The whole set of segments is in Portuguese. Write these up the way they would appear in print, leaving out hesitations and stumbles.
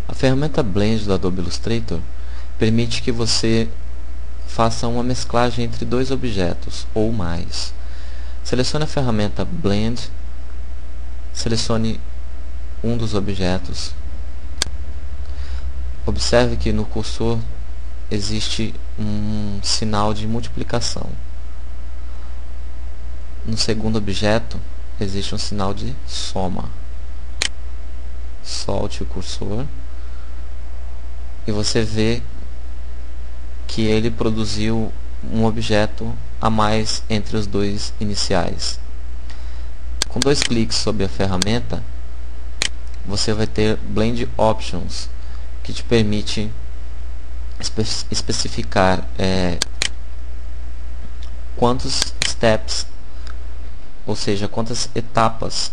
A ferramenta Blend do Adobe Illustrator permite que você faça uma mesclagem entre dois objetos ou mais. Selecione a ferramenta Blend, selecione um dos objetos. Observe que no cursor existe um sinal de multiplicação. No segundo objeto existe um sinal de soma. Solte o cursor e você vê que ele produziu um objeto a mais entre os dois iniciais. Com dois cliques sobre a ferramenta, você vai ter Blend Options, que te permite especificar quantos steps, ou seja, quantas etapas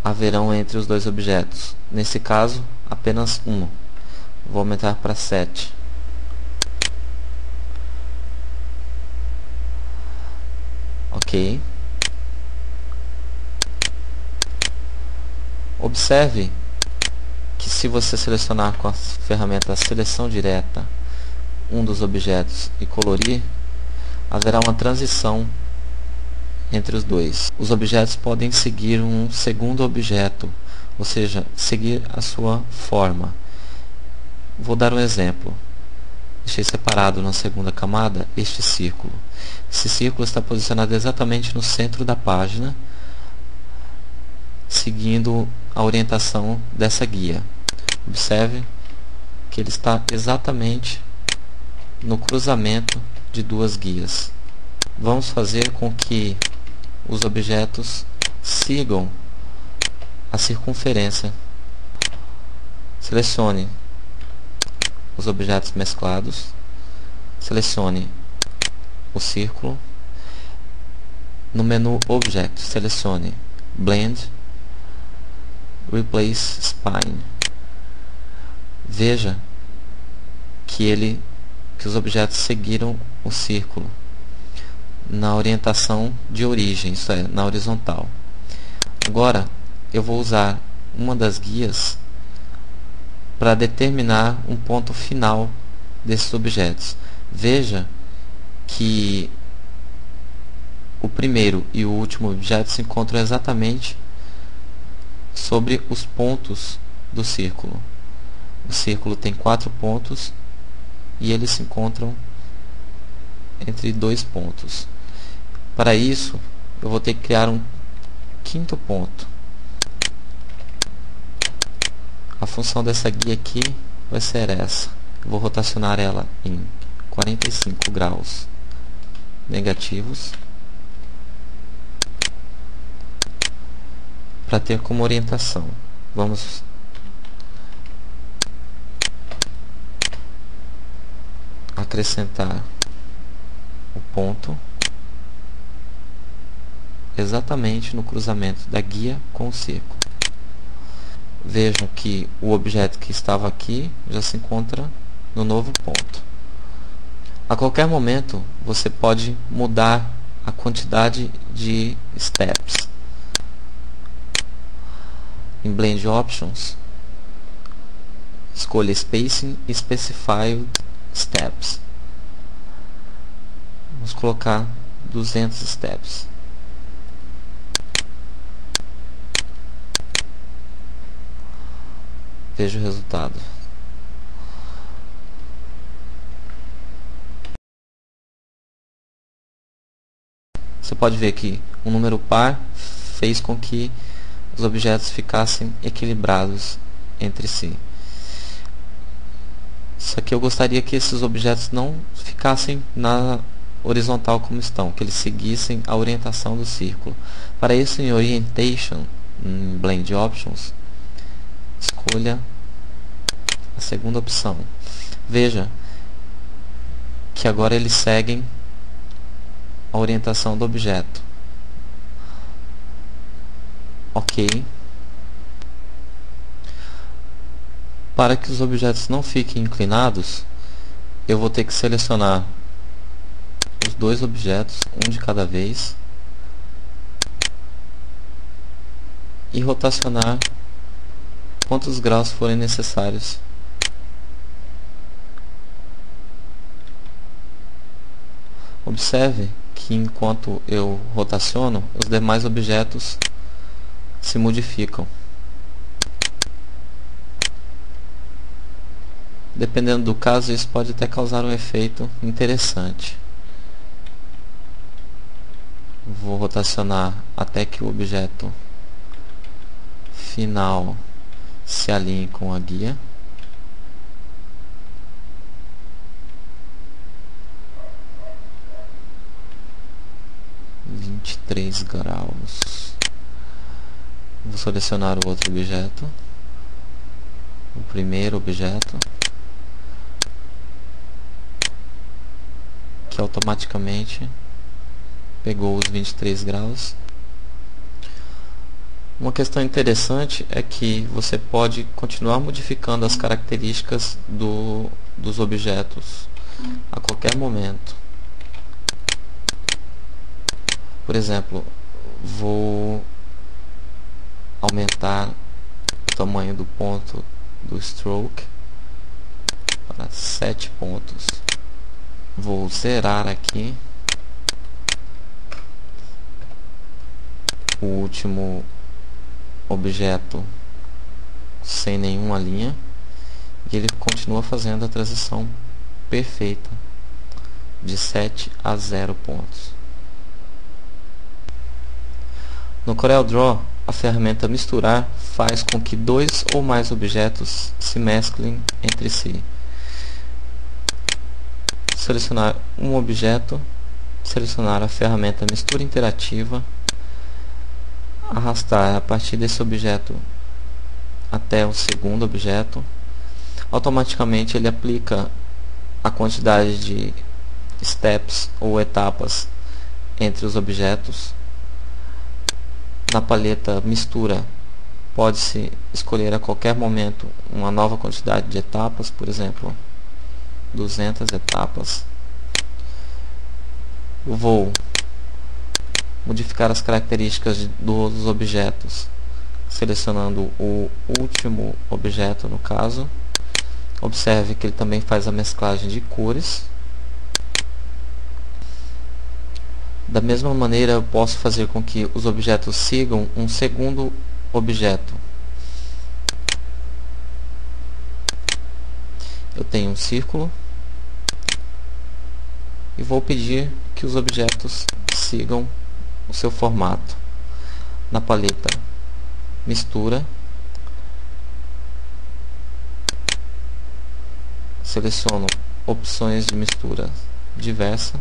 haverão entre os dois objetos. Nesse caso, apenas uma. Vou aumentar para 7. Ok. Observe que se você selecionar com a ferramenta Seleção Direta um dos objetos e colorir, haverá uma transição entre os dois. Os objetos podem seguir um segundo objeto, ou seja, seguir a sua forma. Vou dar um exemplo. Deixei separado na segunda camada este círculo. Esse círculo está posicionado exatamente no centro da página, seguindo a orientação dessa guia. Observe que ele está exatamente no cruzamento de duas guias. Vamos fazer com que os objetos sigam a circunferência. Selecione os objetos mesclados, selecione o círculo. No menu Object, selecione Blend, Replace Spine. Veja que os objetos seguiram o círculo na orientação de origem, isso é, na horizontal. Agora eu vou usar uma das guias para determinar um ponto final desses objetos. Veja que o primeiro e o último objeto se encontram exatamente sobre os pontos do círculo. O círculo tem 4 pontos e eles se encontram entre 2 pontos. Para isso, eu vou ter que criar um quinto ponto. A função dessa guia aqui vai ser essa. Eu vou rotacionar ela em 45 graus negativos para ter como orientação. Vamos acrescentar o ponto exatamente no cruzamento da guia com o círculo. Vejam que o objeto que estava aqui já se encontra no novo ponto. A qualquer momento você pode mudar a quantidade de steps. Em Blend Options, escolha Spacing e Specified Steps. Vamos colocar 200 steps. Veja o resultado. Você pode ver que um número par fez com que os objetos ficassem equilibrados entre si. Só que eu gostaria que esses objetos não ficassem na horizontal como estão, que eles seguissem a orientação do círculo. Para isso, em Orientation, em Blend Options, escolha a segunda opção. Veja que agora eles seguem a orientação do objeto. Ok. Para que os objetos não fiquem inclinados, eu vou ter que selecionar os dois objetos, um de cada vez, e rotacionar quantos graus forem necessários. Observe que enquanto eu rotaciono, os demais objetos se modificam. Dependendo do caso, isso pode até causar um efeito interessante. Vou rotacionar até que o objeto final se alinhe com a guia. £23. Vou selecionar o outro objeto, o primeiro objeto, que automaticamente pegou os 23 graus. Uma questão interessante é que você pode continuar modificando as características dos objetos a qualquer momento. Por exemplo, vou aumentar o tamanho do ponto do stroke para 7 pontos. Vou zerar aqui o último objeto sem nenhuma linha e ele continua fazendo a transição perfeita de 7 a 0 pontos. No CorelDRAW, a ferramenta misturar faz com que dois ou mais objetos se mesclem entre si. Selecionar um objeto, selecionar a ferramenta mistura interativa, arrastar a partir desse objeto até o segundo objeto. Automaticamente ele aplica a quantidade de steps ou etapas entre os objetos. Na paleta mistura pode-se escolher a qualquer momento uma nova quantidade de etapas, por exemplo 200 etapas. Vou modificar as características dos objetos selecionando o último objeto no caso. Observe que ele também faz a mesclagem de cores. Da mesma maneira, eu posso fazer com que os objetos sigam um segundo objeto. Eu tenho um círculo e vou pedir que os objetos sigam o seu formato. Na paleta mistura, seleciono opções de mistura diversa.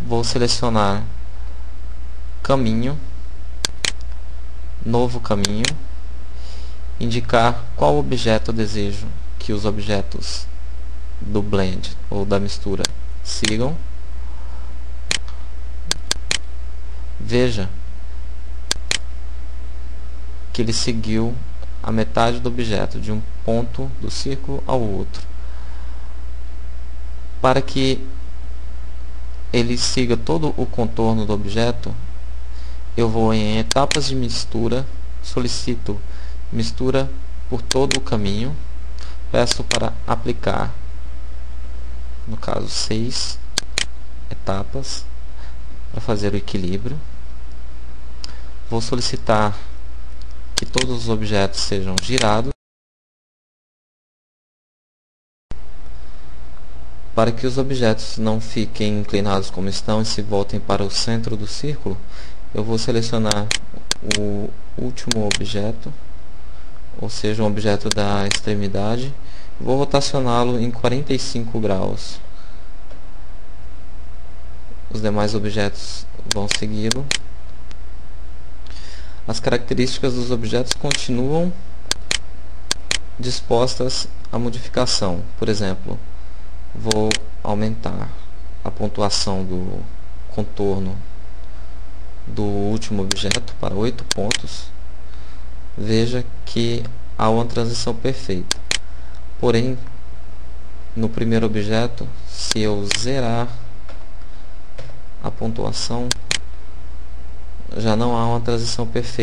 Vou selecionar caminho, novo caminho, indicar qual objeto eu desejo que os objetos do blend ou da mistura sigam. Veja que ele seguiu a metade do objeto, de um ponto do círculo ao outro. Para que ele siga todo o contorno do objeto, eu vou em etapas de mistura, solicito mistura por todo o caminho, peço para aplicar, no caso 6 etapas, para fazer o equilíbrio. Vou solicitar que todos os objetos sejam girados. Para que os objetos não fiquem inclinados como estão e se voltem para o centro do círculo, eu vou selecionar o último objeto, ou seja, um objeto da extremidade, e vou rotacioná-lo em 45 graus. Os demais objetos vão segui-lo. As características dos objetos continuam dispostas à modificação. Por exemplo, vou aumentar a pontuação do contorno do último objeto para 8 pontos. Veja que há uma transição perfeita. Porém, no primeiro objeto, se eu zerar a pontuação, já não há uma transição perfeita.